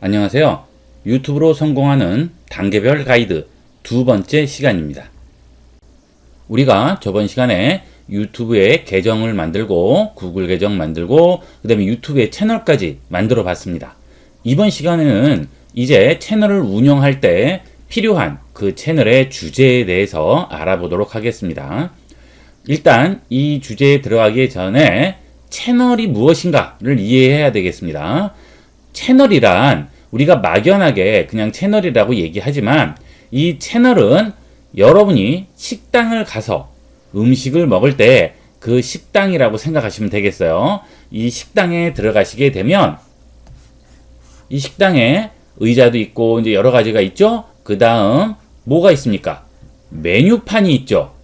안녕하세요. 유튜브로 성공하는 단계별 가이드 두 번째 시간입니다. 우리가 저번 시간에 유튜브에 계정을 만들고 구글 계정 만들고 그 다음에 유튜브에 채널까지 만들어 봤습니다. 이번 시간에는 이제 채널을 운영할 때 필요한 그 채널의 주제에 대해서 알아보도록 하겠습니다. 일단 이 주제에 들어가기 전에 채널이 무엇인가를 이해해야 되겠습니다. 채널이란 우리가 막연하게 그냥 채널이라고 얘기하지만 이 채널은 여러분이 식당을 가서 음식을 먹을 때 그 식당이라고 생각하시면 되겠어요. 이 식당에 들어가시게 되면 이 식당에 의자도 있고 이제 여러 가지가 있죠. 그 다음 뭐가 있습니까? 메뉴판이 있죠.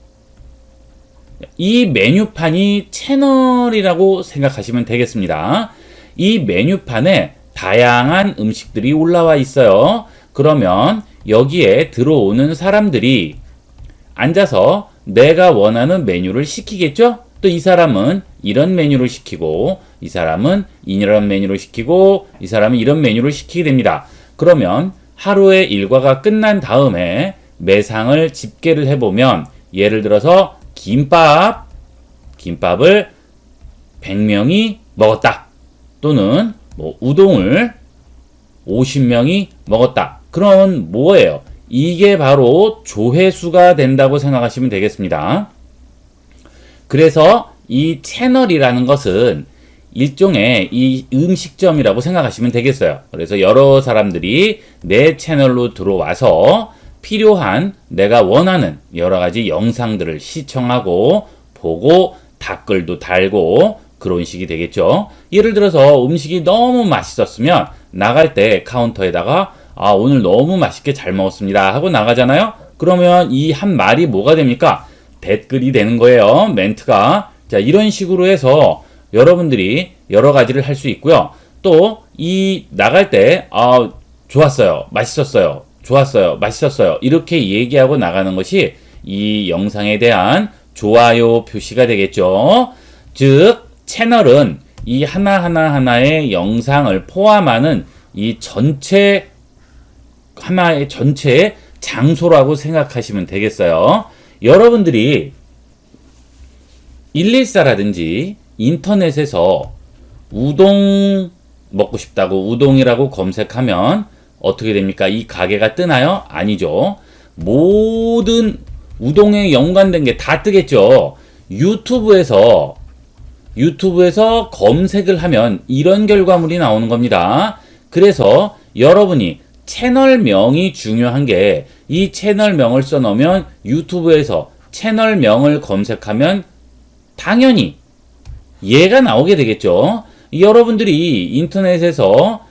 이 메뉴판이 채널이라고 생각하시면 되겠습니다. 이 메뉴판에 다양한 음식들이 올라와 있어요. 그러면 여기에 들어오는 사람들이 앉아서 내가 원하는 메뉴를 시키겠죠? 또 이 사람은 이런 메뉴를 시키고 이 사람은 이런 메뉴를 시키고 이 사람은 이런 메뉴를 시키게 됩니다. 그러면 하루의 일과가 끝난 다음에 매상을 집계를 해보면 예를 들어서 김밥을 100명이 먹었다. 또는 우동을 50명이 먹었다. 그럼 뭐예요? 이게 바로 조회수가 된다고 생각하시면 되겠습니다. 그래서 이 채널이라는 것은 일종의 이 음식점이라고 생각하시면 되겠어요. 그래서 여러 사람들이 내 채널로 들어와서 필요한 내가 원하는 여러 가지 영상들을 시청하고 보고 댓글도 달고 그런 식이 되겠죠. 예를 들어서 음식이 너무 맛있었으면 나갈 때 카운터에다가 오늘 너무 맛있게 잘 먹었습니다 하고 나가잖아요. 그러면 이 한 말이 뭐가 됩니까? 댓글이 되는 거예요. 멘트가. 자, 이런 식으로 해서 여러분들이 여러 가지를 할 수 있고요. 또 이 나갈 때 좋았어요. 맛있었어요. 좋았어요. 맛있었어요. 이렇게 얘기하고 나가는 것이 이 영상에 대한 좋아요 표시가 되겠죠. 즉 채널은 이 하나의 영상을 포함하는 이 하나의 전체의 장소라고 생각하시면 되겠어요. 여러분들이 114라든지 인터넷에서 우동 먹고 싶다고 우동이라고 검색하면 어떻게 됩니까? 이 가게가 뜨나요? 아니죠. 모든 우동에 연관된 게 다 뜨겠죠. 유튜브에서 검색을 하면 이런 결과물이 나오는 겁니다. 그래서 여러분이 채널명이 중요한 게 이 채널명을 써놓으면 유튜브에서 채널명을 검색하면 당연히 얘가 나오게 되겠죠. 여러분들이 인터넷에서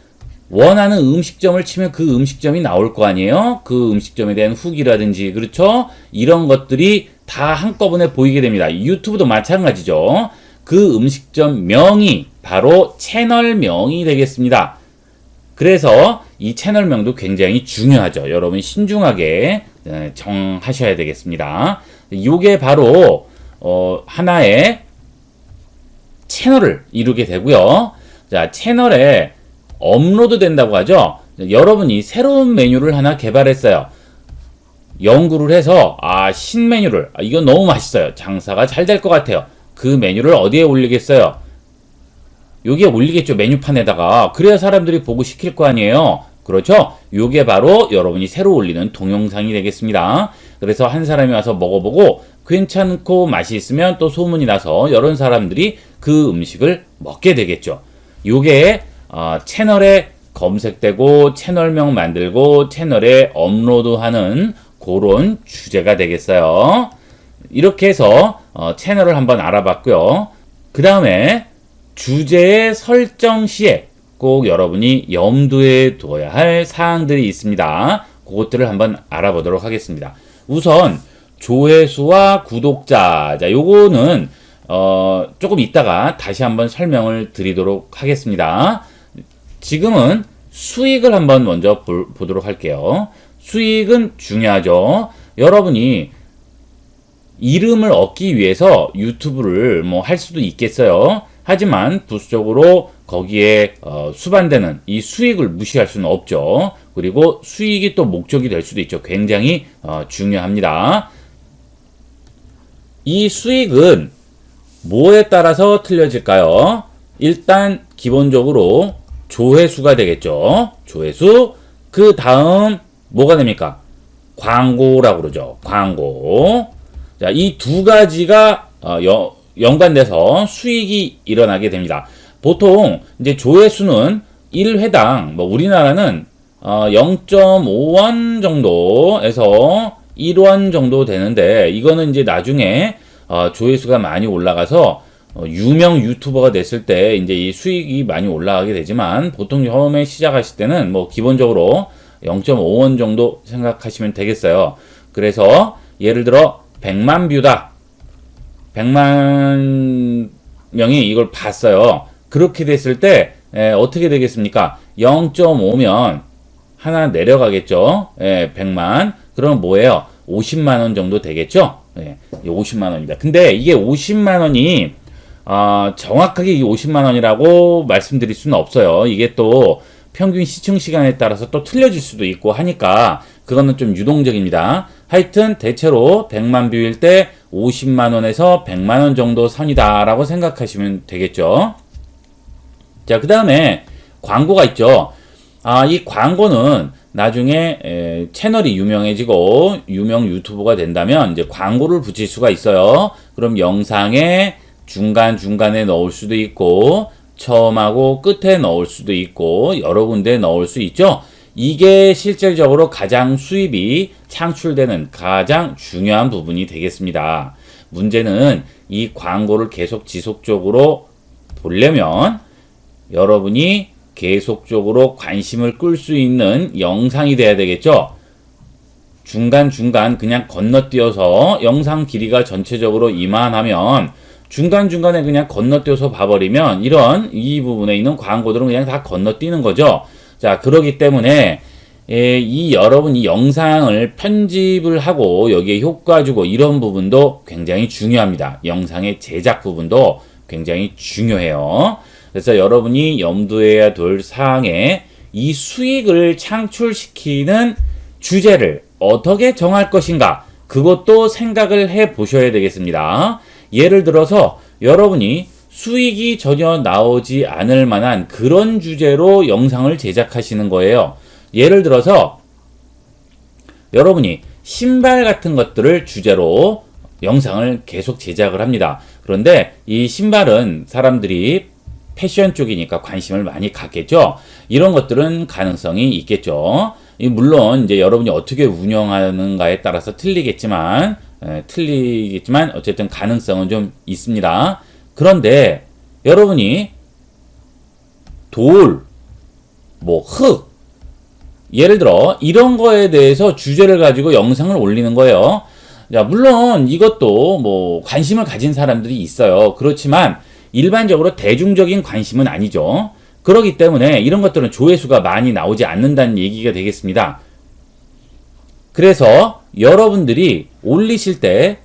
원하는 음식점을 치면 그 음식점이 나올 거 아니에요? 그 음식점에 대한 후기라든지 그렇죠? 이런 것들이 다 한꺼번에 보이게 됩니다. 유튜브도 마찬가지죠. 그 음식점 명이 바로 채널명이 되겠습니다. 그래서 이 채널명도 굉장히 중요하죠. 여러분 신중하게 정하셔야 되겠습니다. 이게 바로 하나의 채널을 이루게 되고요. 자, 채널에 업로드 된다고 하죠. 여러분이 새로운 메뉴를 하나 개발했어요. 연구를 해서 신메뉴를 이거 너무 맛있어요. 장사가 잘 될 것 같아요. 그 메뉴를 어디에 올리겠어요? 여기에 올리겠죠. 메뉴판에다가. 그래야 사람들이 보고 시킬 거 아니에요. 그렇죠? 요게 바로 여러분이 새로 올리는 동영상이 되겠습니다. 그래서 한 사람이 와서 먹어보고 괜찮고 맛이 있으면 또 소문이 나서 여러 사람들이 그 음식을 먹게 되겠죠. 요게 채널에 검색되고 채널명 만들고 채널에 업로드하는 그런 주제가 되겠어요. 이렇게 해서 채널을 한번 알아봤고요. 그 다음에 주제의 설정 시에 꼭 여러분이 염두에 두어야 할 사항들이 있습니다. 그것들을 한번 알아보도록 하겠습니다. 우선 조회수와 구독자. 자, 요거는 조금 이따가 다시 한번 설명을 드리도록 하겠습니다. 지금은 수익을 한번 먼저 보도록 할게요. 수익은 중요하죠. 여러분이 이름을 얻기 위해서 유튜브를 할 수도 있겠어요. 하지만 부수적으로 거기에 수반되는 이 수익을 무시할 수는 없죠. 그리고 수익이 또 목적이 될 수도 있죠. 굉장히 중요합니다. 이 수익은 뭐에 따라서 틀려질까요? 일단 기본적으로 조회수가 되겠죠. 조회수. 그 다음 뭐가 됩니까? 광고라고 그러죠. 광고. 자, 이 두 가지가 연관돼서 수익이 일어나게 됩니다. 보통 이제 조회수는 1회당 우리나라는 0.5원 정도에서 1원 정도 되는데, 이거는 이제 나중에 조회수가 많이 올라가서 유명 유튜버가 됐을 때 이제 이 수익이 많이 올라가게 되지만, 보통 처음에 시작하실 때는 기본적으로 0.5원 정도 생각하시면 되겠어요. 그래서 예를 들어 100만 뷰다. 100만 명이 이걸 봤어요. 그렇게 됐을 때 어떻게 되겠습니까? 0.5면 하나 내려가겠죠. 100만. 그럼 뭐예요? 50만 원 정도 되겠죠? 50만 원입니다. 근데 이게 50만 원이 정확하게 이 50만 원이라고 말씀드릴 수는 없어요. 이게 또 평균 시청 시간에 따라서 또 틀려질 수도 있고 하니까 그거는 좀 유동적입니다. 하여튼 대체로 100만 뷰일 때 50만 원에서 100만 원 정도 선이다라고 생각하시면 되겠죠. 자, 그 다음에 광고가 있죠. 이 광고는 나중에 채널이 유명해지고 유명 유튜버가 된다면 이제 광고를 붙일 수가 있어요. 그럼 영상에 중간중간에 넣을 수도 있고 처음하고 끝에 넣을 수도 있고 여러 군데 넣을 수 있죠. 이게 실질적으로 가장 수입이 창출되는 가장 중요한 부분이 되겠습니다. 문제는 이 광고를 계속 지속적으로 보려면 여러분이 계속적으로 관심을 끌 수 있는 영상이 돼야 되겠죠. 중간중간 그냥 건너뛰어서 영상 길이가 전체적으로 이만하면 중간중간에 그냥 건너뛰어서 봐버리면 이 부분에 있는 광고들은 그냥 다 건너뛰는 거죠. 자, 그러기 때문에 여러분이 영상을 편집을 하고 여기에 효과 주고 이런 부분도 굉장히 중요합니다. 영상의 제작 부분도 굉장히 중요해요. 그래서 여러분이 염두해야 될 사항에 이 수익을 창출시키는 주제를 어떻게 정할 것인가, 그것도 생각을 해 보셔야 되겠습니다. 예를 들어서 여러분이 수익이 전혀 나오지 않을 만한 그런 주제로 영상을 제작하시는 거예요. 예를 들어서 여러분이 신발 같은 것들을 주제로 영상을 계속 제작을 합니다. 그런데 이 신발은 사람들이 패션 쪽이니까 관심을 많이 갖겠죠. 이런 것들은 가능성이 있겠죠. 물론 이제 여러분이 어떻게 운영하는가에 따라서 틀리겠지만 어쨌든 가능성은 좀 있습니다. 그런데 여러분이 돌, 흙, 예를 들어 이런 거에 대해서 주제를 가지고 영상을 올리는 거예요. 자, 물론 이것도 관심을 가진 사람들이 있어요. 그렇지만 일반적으로 대중적인 관심은 아니죠. 그렇기 때문에 이런 것들은 조회수가 많이 나오지 않는다는 얘기가 되겠습니다. 그래서 여러분들이 올리실 때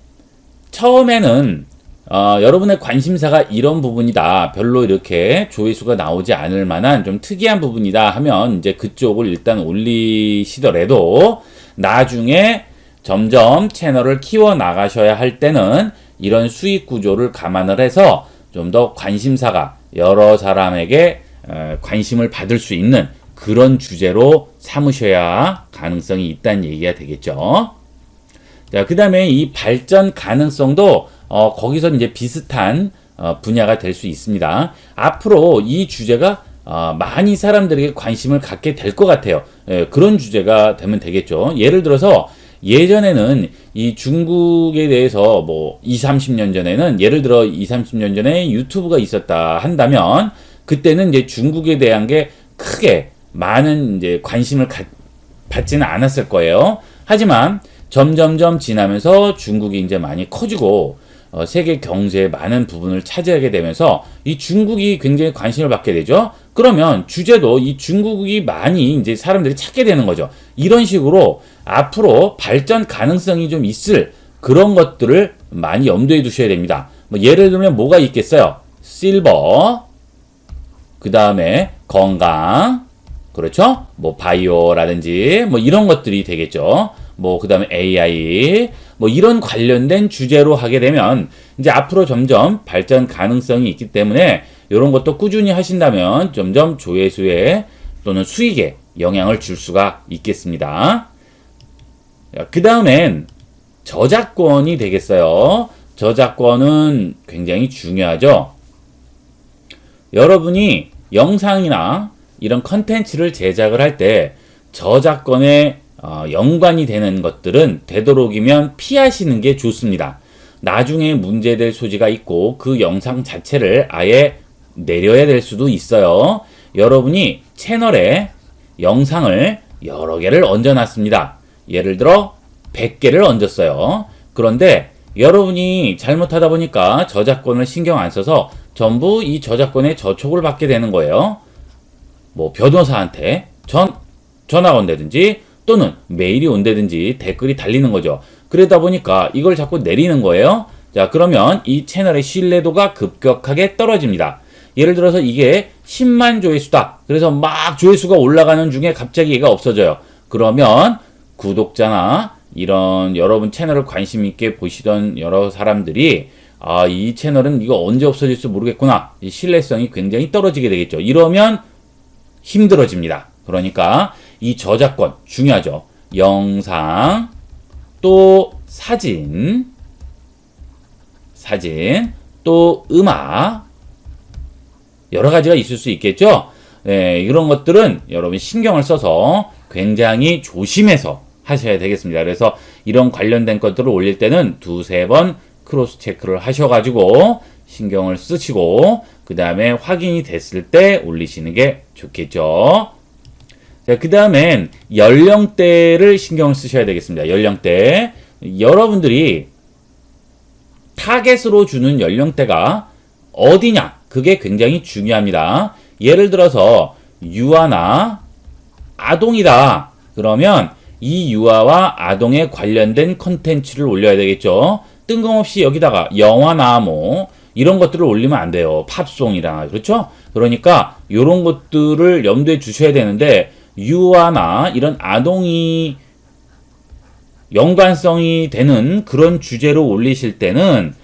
처음에는 여러분의 관심사가 이런 부분이다, 별로 이렇게 조회수가 나오지 않을 만한 좀 특이한 부분이다 하면 이제 그쪽을 일단 올리시더라도 나중에 점점 채널을 키워 나가셔야 할 때는 이런 수익 구조를 감안을 해서 좀 더 관심사가 여러 사람에게 관심을 받을 수 있는 그런 주제로 삼으셔야 가능성이 있다는 얘기가 되겠죠. 자, 그 다음에 이 발전 가능성도 거기서 이제 비슷한 분야가 될 수 있습니다. 앞으로 이 주제가 많이 사람들에게 관심을 갖게 될 것 같아요. 그런 주제가 되면 되겠죠. 예를 들어서 예전에는 이 중국에 대해서 20, 30년 전에는 예를 들어 20, 30년 전에 유튜브가 있었다 한다면 그때는 이제 중국에 대한 게 크게 많은 이제 관심을 받지는 않았을 거예요. 하지만 점점점 지나면서 중국이 이제 많이 커지고 세계 경제의 많은 부분을 차지하게 되면서 이 중국이 굉장히 관심을 받게 되죠. 그러면 주제도 이 중국이 많이 이제 사람들이 찾게 되는 거죠. 이런 식으로 앞으로 발전 가능성이 좀 있을 그런 것들을 많이 염두에 두셔야 됩니다. 예를 들면 뭐가 있겠어요? 실버, 그 다음에 건강, 그렇죠? 뭐 바이오라든지 뭐 이런 것들이 되겠죠. 뭐 그 다음에 AI, 뭐 이런 관련된 주제로 하게 되면 이제 앞으로 점점 발전 가능성이 있기 때문에 이런 것도 꾸준히 하신다면 점점 조회수에 또는 수익에 영향을 줄 수가 있겠습니다. 그 다음엔 저작권이 되겠어요. 저작권은 굉장히 중요하죠. 여러분이 영상이나 이런 컨텐츠를 제작을 할 때 저작권에 연관이 되는 것들은 되도록이면 피하시는 게 좋습니다. 나중에 문제될 소지가 있고 그 영상 자체를 아예 내려야 될 수도 있어요. 여러분이 채널에 영상을 여러 개를 얹어놨습니다. 예를 들어 100개를 얹었어요. 그런데 여러분이 잘못하다 보니까 저작권을 신경 안 써서 전부 이 저작권에 저촉을 받게 되는 거예요. 뭐 변호사한테 전화가 온다든지 또는 메일이 온다든지 댓글이 달리는 거죠. 그러다 보니까 이걸 자꾸 내리는 거예요. 자, 그러면 이 채널의 신뢰도가 급격하게 떨어집니다. 예를 들어서 이게 10만 조회수다. 그래서 막 조회수가 올라가는 중에 갑자기 얘가 없어져요. 그러면 구독자나 이런 여러분 채널을 관심 있게 보시던 여러 사람들이 이 채널은 이거 언제 없어질지 모르겠구나. 이 신뢰성이 굉장히 떨어지게 되겠죠. 이러면 힘들어집니다. 그러니까 이 저작권 중요하죠. 영상, 또 사진, 또 음악, 여러 가지가 있을 수 있겠죠. 네, 이런 것들은 여러분 신경을 써서 굉장히 조심해서 하셔야 되겠습니다. 그래서 이런 관련된 것들을 올릴 때는 두세 번 크로스 체크를 하셔가지고 신경을 쓰시고 그 다음에 확인이 됐을 때 올리시는 게 좋겠죠. 자, 그 다음엔 연령대를 신경을 쓰셔야 되겠습니다. 연령대. 여러분들이 타겟으로 주는 연령대가 어디냐? 그게 굉장히 중요합니다. 예를 들어서 유아나 아동이다. 그러면 이 유아와 아동에 관련된 컨텐츠를 올려야 되겠죠. 뜬금없이 여기다가 영화나 뭐 이런 것들을 올리면 안 돼요. 팝송이나 그렇죠? 그러니까 이런 것들을 염두에 주셔야 되는데 유아나 이런 아동이 연관성이 되는 그런 주제로 올리실 때는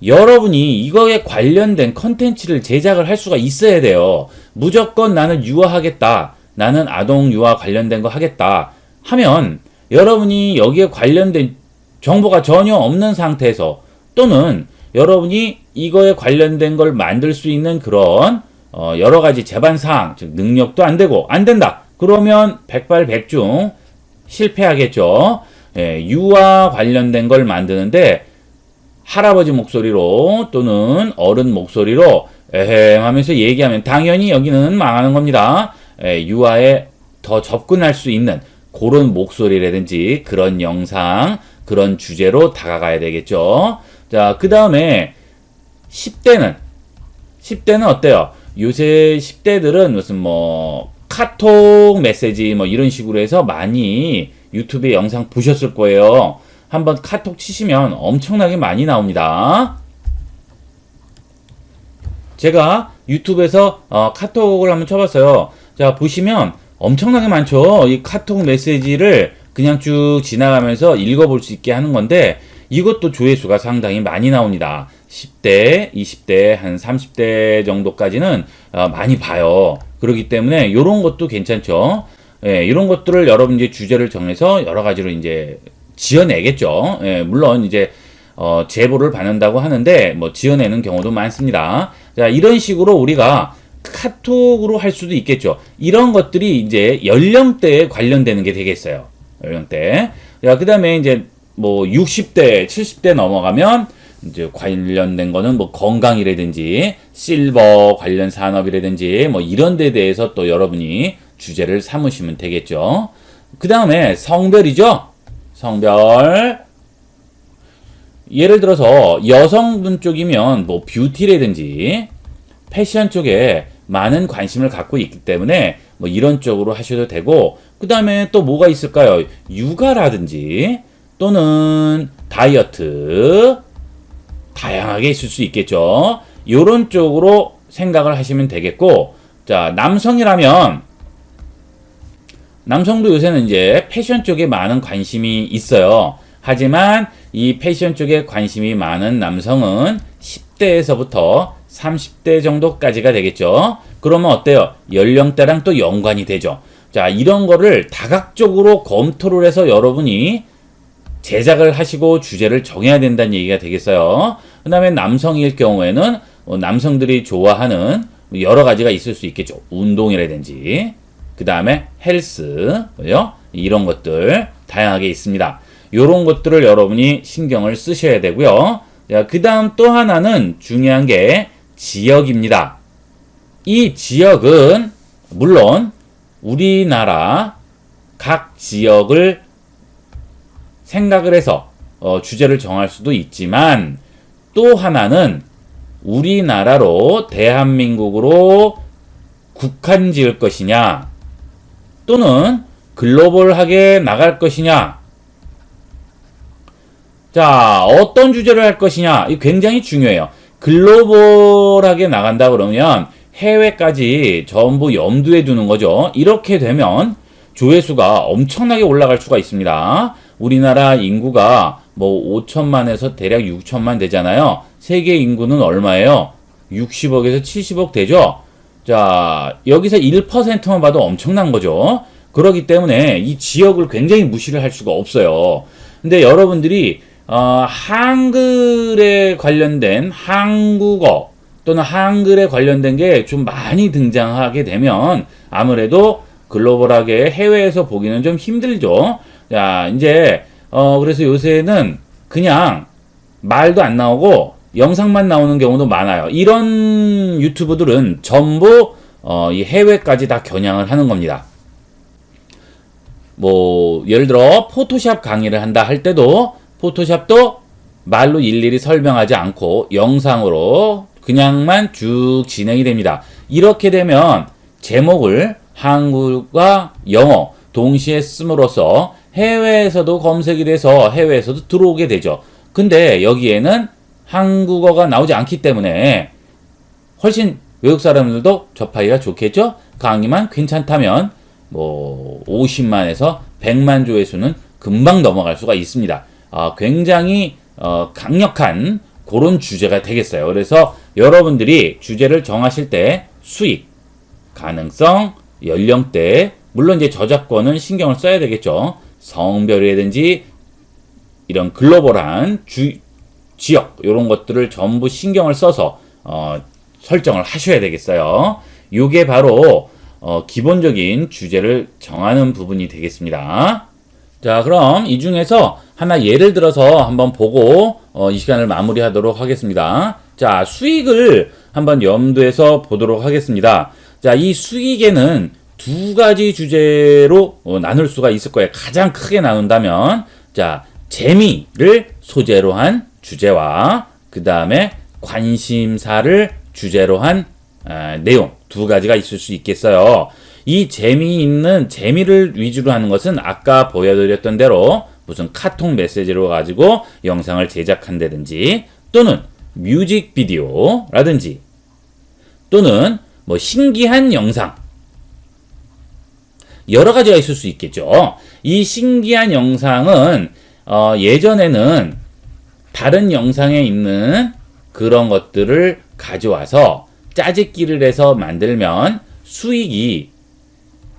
여러분이 이거에 관련된 컨텐츠를 제작을 할 수가 있어야 돼요. 무조건 나는 유아하겠다. 나는 아동 유아 관련된 거 하겠다. 하면 여러분이 여기에 관련된 정보가 전혀 없는 상태에서 또는 여러분이 이거에 관련된 걸 만들 수 있는 그런 여러 가지 제반사항, 즉 능력도 안 되고 안 된다. 그러면 백발백중 실패하겠죠. 예, 유아 관련된 걸 만드는데 할아버지 목소리로 또는 어른 목소리로 에헴 하면서 얘기하면 당연히 여기는 망하는 겁니다. 예, 유아에 더 접근할 수 있는 그런 목소리라든지 그런 영상, 그런 주제로 다가가야 되겠죠. 자, 그 다음에 10대는 어때요? 요새 10대들은 무슨 뭐 카톡 메시지 뭐 이런 식으로 해서 많이 유튜브에 영상 보셨을 거예요. 한번 카톡 치시면 엄청나게 많이 나옵니다. 제가 유튜브에서 카톡을 한번 쳐봤어요. 자, 보시면 엄청나게 많죠. 이 카톡 메시지를 그냥 쭉 지나가면서 읽어볼 수 있게 하는 건데 이것도 조회수가 상당히 많이 나옵니다. 10대, 20대, 한 30대 정도까지는 많이 봐요. 그렇기 때문에 이런 것도 괜찮죠. 예, 이런 것들을 여러분 이제 주제를 정해서 여러 가지로 이제 지어내겠죠. 예, 물론 이제 제보를 받는다고 하는데 뭐 지어내는 경우도 많습니다. 자, 이런 식으로 우리가 카톡으로 할 수도 있겠죠. 이런 것들이 이제 연령대에 관련되는 게 되겠어요. 연령대. 자, 그 다음에 이제 뭐 60대, 70대 넘어가면 이제 관련된 거는 뭐 건강이라든지 실버 관련 산업이라든지 뭐 이런 데 대해서 또 여러분이 주제를 삼으시면 되겠죠. 그 다음에 성별이죠. 성별. 예를 들어서 여성분 쪽이면 뭐 뷰티라든지 패션 쪽에 많은 관심을 갖고 있기 때문에 뭐 이런 쪽으로 하셔도 되고, 그 다음에 또 뭐가 있을까요? 육아라든지 또는 다이어트, 다양하게 있을 수 있겠죠. 요런 쪽으로 생각을 하시면 되겠고, 자, 남성도 요새는 이제 패션 쪽에 많은 관심이 있어요. 하지만 이 패션 쪽에 관심이 많은 남성은 10대에서부터 30대 정도까지가 되겠죠. 그러면 어때요? 연령대랑 또 연관이 되죠. 자, 이런 거를 다각적으로 검토를 해서 여러분이 제작을 하시고 주제를 정해야 된다는 얘기가 되겠어요. 그 다음에 남성일 경우에는 남성들이 좋아하는 여러 가지가 있을 수 있겠죠. 운동이라든지, 그 다음에 헬스, 그죠? 이런 것들 다양하게 있습니다. 이런 것들을 여러분이 신경을 쓰셔야 되고요. 그 다음 또 하나는 중요한 게 지역입니다. 이 지역은 물론 우리나라 각 지역을 생각을 해서 주제를 정할 수도 있지만, 또 하나는 우리나라로 대한민국으로 국한 지을 것이냐 또는 글로벌하게 나갈 것이냐. 자, 어떤 주제를 할 것이냐, 이 굉장히 중요해요. 글로벌하게 나간다 그러면 해외까지 전부 염두에 두는 거죠. 이렇게 되면 조회수가 엄청나게 올라갈 수가 있습니다. 우리나라 인구가 뭐 5천만에서 대략 6천만 되잖아요. 세계 인구는 얼마예요? 60억에서 70억 되죠? 자, 여기서 1%만 봐도 엄청난 거죠. 그렇기 때문에 이 지역을 굉장히 무시를 할 수가 없어요. 근데 여러분들이 한글에 관련된 한국어 또는 한글에 관련된 게 좀 많이 등장하게 되면 아무래도 글로벌하게 해외에서 보기는 좀 힘들죠. 자, 이제 그래서 요새는 그냥 말도 안 나오고 영상만 나오는 경우도 많아요. 이런 유튜브들은 전부 이 해외까지 다 겨냥을 하는 겁니다. 뭐 예를 들어 포토샵 강의를 한다 할 때도 포토샵도 말로 일일이 설명하지 않고 영상으로 그냥만 쭉 진행이 됩니다. 이렇게 되면 제목을 한글과 영어 동시에 씀으로써 해외에서도 검색이 돼서 해외에서도 들어오게 되죠. 근데 여기에는 한국어가 나오지 않기 때문에 훨씬 외국 사람들도 접하기가 좋겠죠? 강의만 괜찮다면 뭐 50만에서 100만 조회수는 금방 넘어갈 수가 있습니다. 굉장히 강력한 그런 주제가 되겠어요. 그래서 여러분들이 주제를 정하실 때 수익, 가능성, 연령대, 물론 이제 저작권은 신경을 써야 되겠죠. 성별이라든지 이런 글로벌한 지역 이런 것들을 전부 신경을 써서 설정을 하셔야 되겠어요. 이게 바로 기본적인 주제를 정하는 부분이 되겠습니다. 자, 그럼 이 중에서 하나 예를 들어서 한번 보고 이 시간을 마무리하도록 하겠습니다. 자, 수익을 한번 염두에서 보도록 하겠습니다. 자, 이 수익에는 두 가지 주제로 나눌 수가 있을 거예요. 가장 크게 나눈다면, 자, 재미를 소재로 한 주제와 그 다음에 관심사를 주제로 한 내용 두 가지가 있을 수 있겠어요. 이 재미를 위주로 하는 것은 아까 보여드렸던 대로 무슨 카톡 메시지로 가지고 영상을 제작한다든지 또는 뮤직비디오라든지 또는 뭐 신기한 영상 여러 가지가 있을 수 있겠죠. 이 신기한 영상은 예전에는 다른 영상에 있는 그런 것들을 가져와서 짜집기를 해서 만들면 수익이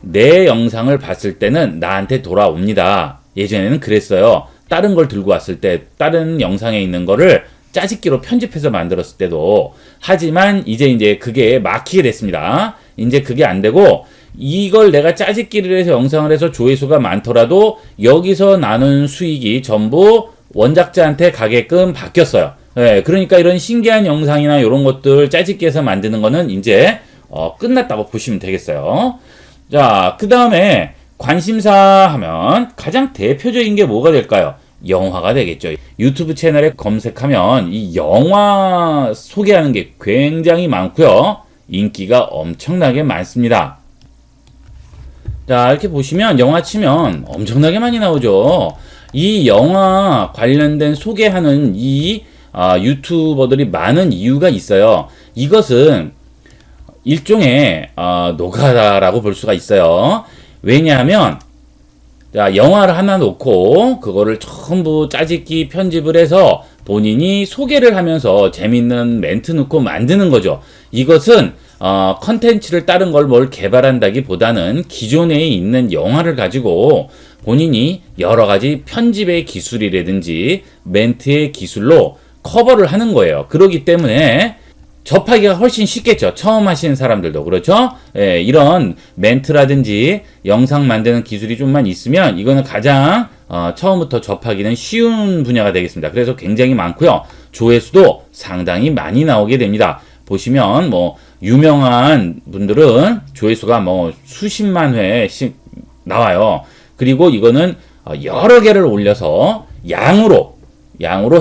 내 영상을 봤을 때는 나한테 돌아옵니다. 예전에는 그랬어요. 다른 걸 들고 왔을 때 다른 영상에 있는 거를 짜집기로 편집해서 만들었을 때도. 하지만 이제 그게 막히게 됐습니다. 이제 그게 안 되고 이걸 내가 짜집기를 해서 영상을 해서 조회수가 많더라도 여기서 나는 수익이 전부 원작자한테 가게끔 바뀌었어요. 네, 그러니까 이런 신기한 영상이나 이런 것들 짜집기해서 만드는 거는 이제 끝났다고 보시면 되겠어요. 자, 그 다음에 관심사 하면 가장 대표적인 게 뭐가 될까요? 영화가 되겠죠. 유튜브 채널에 검색하면 이 영화 소개하는 게 굉장히 많고요. 인기가 엄청나게 많습니다. 자, 이렇게 보시면 영화 치면 엄청나게 많이 나오죠. 이 영화 관련된 소개하는 이 유튜버들이 많은 이유가 있어요. 이것은 일종의 노가다라고 볼 수가 있어요. 왜냐하면 자, 영화를 하나 놓고 그거를 전부 짜집기 편집을 해서 본인이 소개를 하면서 재밌는 멘트 넣고 만드는 거죠. 이것은 컨텐츠를 다른 걸 뭘 개발한다기보다는 기존에 있는 영화를 가지고 본인이 여러 가지 편집의 기술이라든지 멘트의 기술로 커버를 하는 거예요. 그렇기 때문에 접하기가 훨씬 쉽겠죠. 처음 하시는 사람들도. 그렇죠? 예, 이런 멘트라든지 영상 만드는 기술이 좀만 있으면 이거는 가장 처음부터 접하기는 쉬운 분야가 되겠습니다. 그래서 굉장히 많고요. 조회수도 상당히 많이 나오게 됩니다. 보시면 뭐 유명한 분들은 조회수가 뭐 수십만 회씩 나와요. 그리고 이거는 여러 개를 올려서 양으로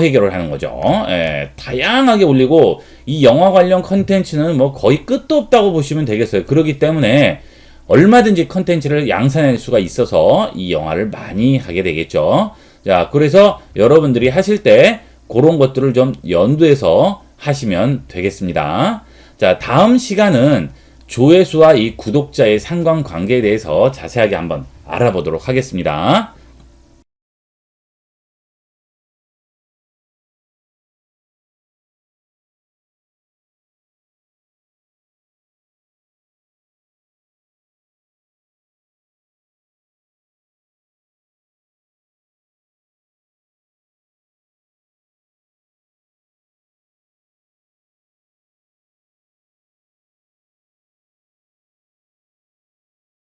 해결을 하는 거죠. 예, 다양하게 올리고 이 영화 관련 컨텐츠는 뭐 거의 끝도 없다고 보시면 되겠어요. 그렇기 때문에 얼마든지 컨텐츠를 양산할 수가 있어서 이 영화를 많이 하게 되겠죠. 자, 그래서 여러분들이 하실 때 그런 것들을 좀 연두해서 하시면 되겠습니다. 자, 다음 시간은 조회수와 이 구독자의 상관관계에 대해서 자세하게 한번 알아보도록 하겠습니다.